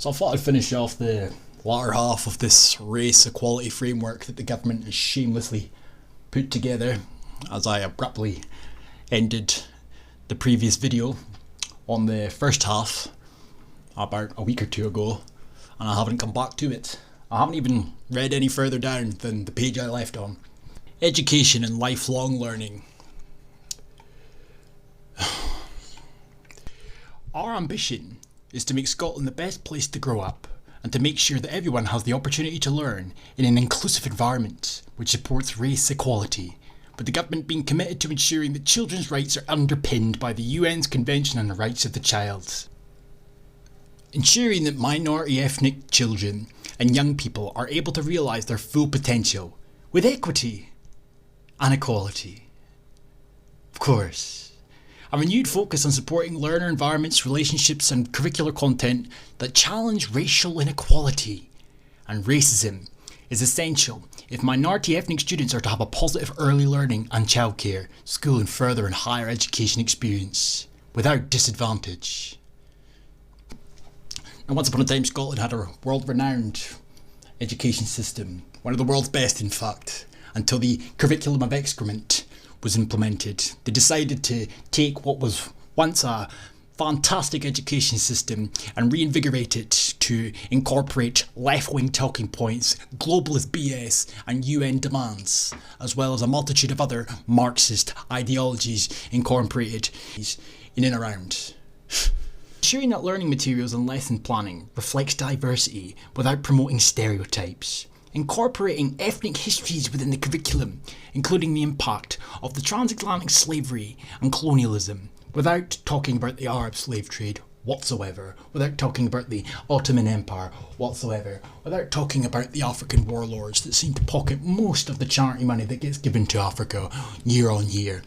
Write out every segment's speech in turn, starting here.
So I thought I'd finish off the latter half of this race equality framework that the government has shamelessly put together, as I abruptly ended the previous video on the first half about a week or two ago, and I haven't come back to it. I haven't even read any further down than the page I left on. Education and lifelong learning. Our ambition is to make Scotland the best place to grow up and to make sure that everyone has the opportunity to learn in an inclusive environment which supports race equality, with the government being committed to ensuring that children's rights are underpinned by the UN's Convention on the Rights of the Child. Ensuring that minority ethnic children and young people are able to realise their full potential with equity and equality. Of course. A renewed focus on supporting learner environments, relationships and curricular content that challenge racial inequality and racism is essential if minority ethnic students are to have a positive early learning and childcare, school and further and higher education experience without disadvantage. Now, once upon a time, Scotland had a world-renowned education system, one of the world's best in fact, until the curriculum of excrement was implemented. They decided to take what was once a fantastic education system and reinvigorate it to incorporate left-wing talking points, globalist BS and UN demands, as well as a multitude of other Marxist ideologies incorporated in and around. Ensuring that learning materials and lesson planning reflects diversity without promoting stereotypes. Incorporating ethnic histories within the curriculum, including the impact of the transatlantic slavery and colonialism, without talking about the Arab slave trade whatsoever, without talking about the Ottoman Empire whatsoever, without talking about the African warlords that seem to pocket most of the charity money that gets given to Africa year on year.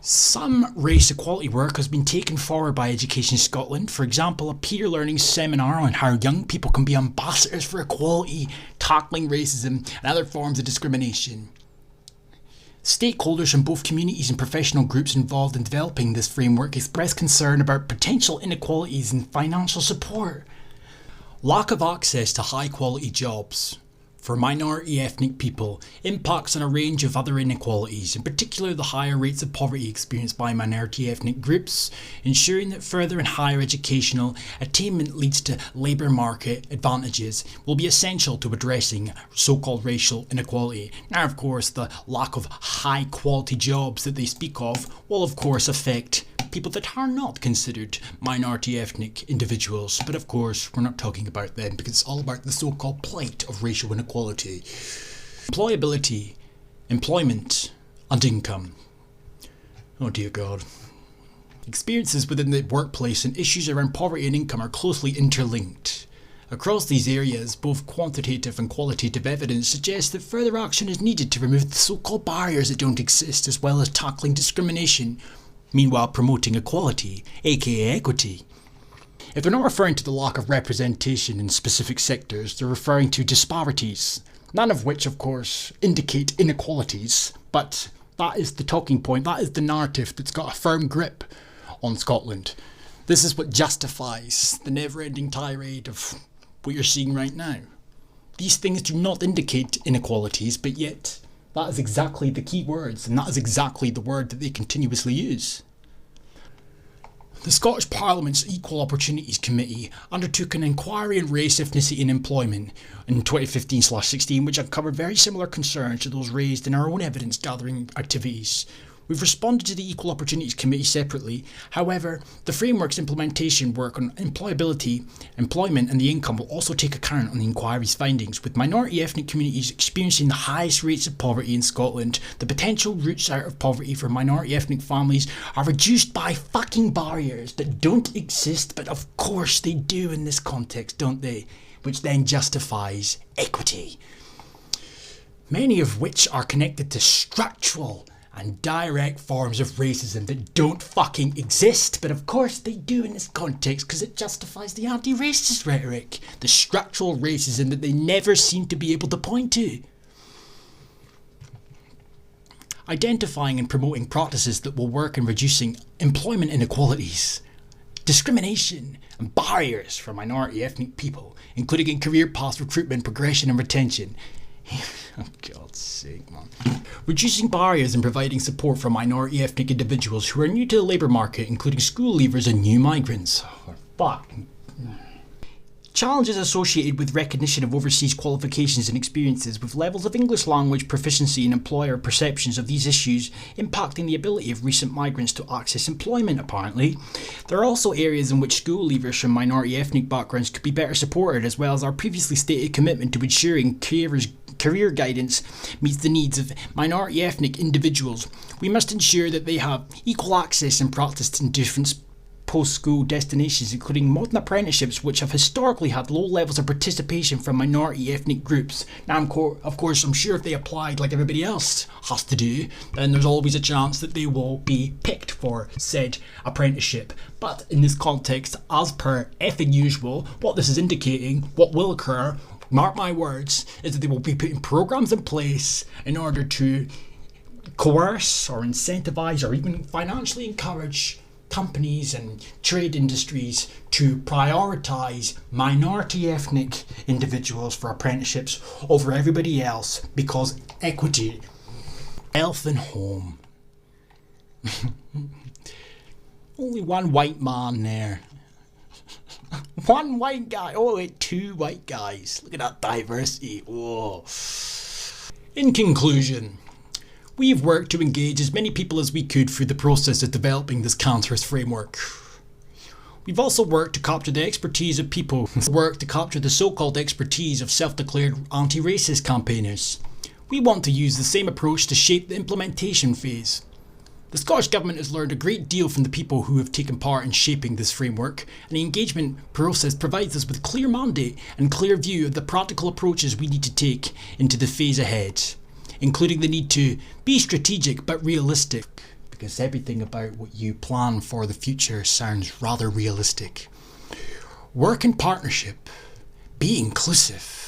Some race equality work has been taken forward by Education Scotland, for example a peer learning seminar on how young people can be ambassadors for equality, tackling racism and other forms of discrimination. Stakeholders from both communities and professional groups involved in developing this framework expressed concern about potential inequalities in financial support. Lack of access to high quality jobs for minority ethnic people impacts on a range of other inequalities, in particular the higher rates of poverty experienced by minority ethnic groups. Ensuring that further and higher educational attainment leads to labour market advantages will be essential to addressing so-called racial inequality. Now, of course, the lack of high quality jobs that they speak of will of course affect people that are not considered minority ethnic individuals, but of course we're not talking about them because it's all about the so-called plight of racial inequality. Employability, employment and income. Oh dear God. Experiences within the workplace and issues around poverty and income are closely interlinked. Across these areas, both quantitative and qualitative evidence suggests that further action is needed to remove the so-called barriers that don't exist, as well as tackling discrimination, meanwhile promoting equality, aka equity. If they're not referring to the lack of representation in specific sectors, they're referring to disparities, none of which of course indicate inequalities, but that is the talking point, that is the narrative that's got a firm grip on Scotland. This is what justifies the never-ending tirade of what you're seeing right now. These things do not indicate inequalities, but yet that is exactly the key words, and that is exactly the word that they continuously use. The Scottish Parliament's Equal Opportunities Committee undertook an inquiry on race, ethnicity and employment in 2015/16, which uncovered very similar concerns to those raised in our own evidence gathering activities. We've responded to the Equal Opportunities Committee separately. However, the framework's implementation work on employability, employment and the income will also take account on the inquiry's findings. With minority ethnic communities experiencing the highest rates of poverty in Scotland, the potential routes out of poverty for minority ethnic families are reduced by fucking barriers that don't exist, but of course they do in this context, don't they? Which then justifies equity. Many of which are connected to structural and direct forms of racism that don't fucking exist, but of course they do in this context because it justifies the anti-racist rhetoric, the structural racism that they never seem to be able to point to. Identifying and promoting practices that will work in reducing employment inequalities discrimination, and barriers for minority ethnic people, including in career path recruitment, progression and retention. Oh, God's sake, man. Reducing barriers and providing support for minority ethnic individuals who are new to the labour market, including school leavers and new migrants. Oh, fuck. Challenges associated with recognition of overseas qualifications and experiences, with levels of English language proficiency and employer perceptions of these issues impacting the ability of recent migrants to access employment, apparently. There are also areas in which school leavers from minority ethnic backgrounds could be better supported, as well as our previously stated commitment to ensuring career guidance meets the needs of minority ethnic individuals. We must ensure that they have equal access and practice in different post-school destinations, including modern apprenticeships, which have historically had low levels of participation from minority ethnic groups. Now, of course, I'm sure if they applied like everybody else has to do, then there's always a chance that they will be picked for said apprenticeship. But in this context, as per effing usual, what this is indicating, what will occur, mark my words, is that they will be putting programs in place in order to coerce or incentivize or even financially encourage companies and trade industries to prioritise minority ethnic individuals for apprenticeships over everybody else, because equity, health and home. Only one white man there. One white guy. Oh wait, two white guys. Look at that diversity. Whoa. In conclusion, we've worked to engage as many people as we could through the process of developing this cancerous framework. We've also worked to capture the expertise of people who work to capture the so-called expertise of self-declared anti-racist campaigners. We want to use the same approach to shape the implementation phase. The Scottish Government has learned a great deal from the people who have taken part in shaping this framework, and the engagement process provides us with clear mandate and clear view of the practical approaches we need to take into the phase ahead, including the need to be strategic but realistic, because everything about what you plan for the future sounds rather realistic. Work in partnership, be inclusive,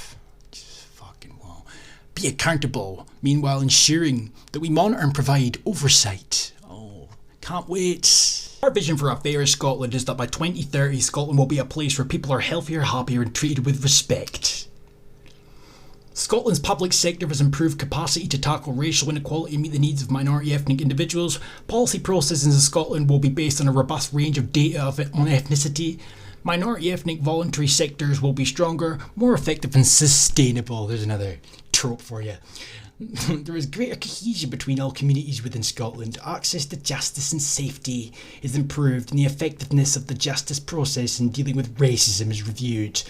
be accountable, meanwhile ensuring that we monitor and provide oversight. Oh, can't wait. Our vision for a fairer Scotland is that by 2030 Scotland will be a place where people are healthier, happier and treated with respect. Scotland's public sector has improved capacity to tackle racial inequality and meet the needs of minority ethnic individuals. Policy processes in Scotland will be based on a robust range of data on ethnicity. Minority ethnic voluntary sectors will be stronger, more effective and sustainable. There's another trope for you. There is greater cohesion between all communities within Scotland. Access to justice and safety is improved, and the effectiveness of the justice process in dealing with racism is reviewed.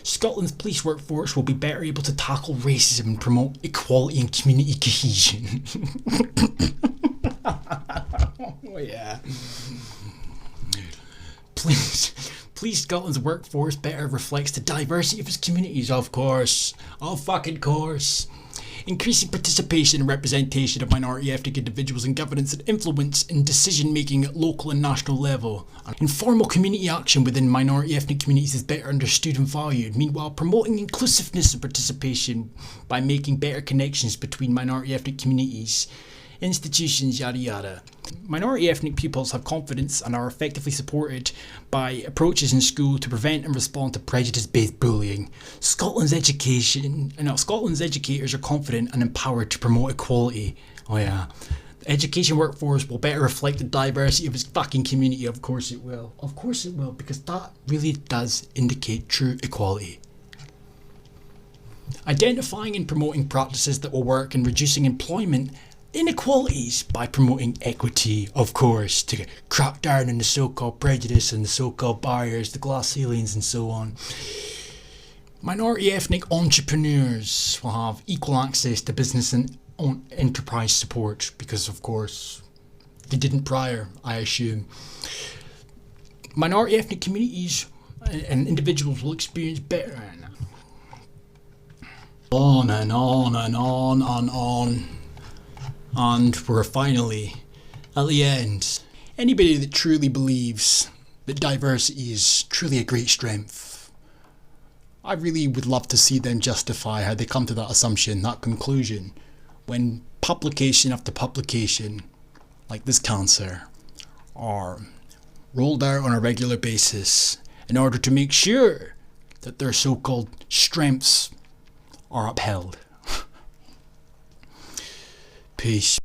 Scotland's police workforce will be better able to tackle racism and promote equality and community cohesion. Oh yeah. Please Scotland's workforce better reflects the diversity of its communities, of course. Of fucking course. Increasing participation and representation of minority ethnic individuals in governance and influence in decision making at local and national level. Informal community action within minority ethnic communities is better understood and valued, meanwhile promoting inclusiveness and participation by making better connections between minority ethnic communities, institutions, yada yada. Minority ethnic pupils have confidence and are effectively supported by approaches in school to prevent and respond to prejudice-based bullying. Scotland's educators are confident and empowered to promote equality. Oh yeah. The education workforce will better reflect the diversity of its fucking community. Of course it will. Of course it will, because that really does indicate true equality. Identifying and promoting practices that will work in reducing employment inequalities by promoting equity, of course, to crack down on the so-called prejudice and the so-called barriers, the glass ceilings and so on. Minority ethnic entrepreneurs will have equal access to business and enterprise support, because of course they didn't prior, I assume. Minority ethnic communities and individuals will experience better. On and on and on and on. And we're finally at the end. Anybody that truly believes that diversity is truly a great strength, I really would love to see them justify how they come to that assumption, that conclusion, when publication after publication, like this cancer, are rolled out on a regular basis in order to make sure that their so-called strengths are upheld. Peace.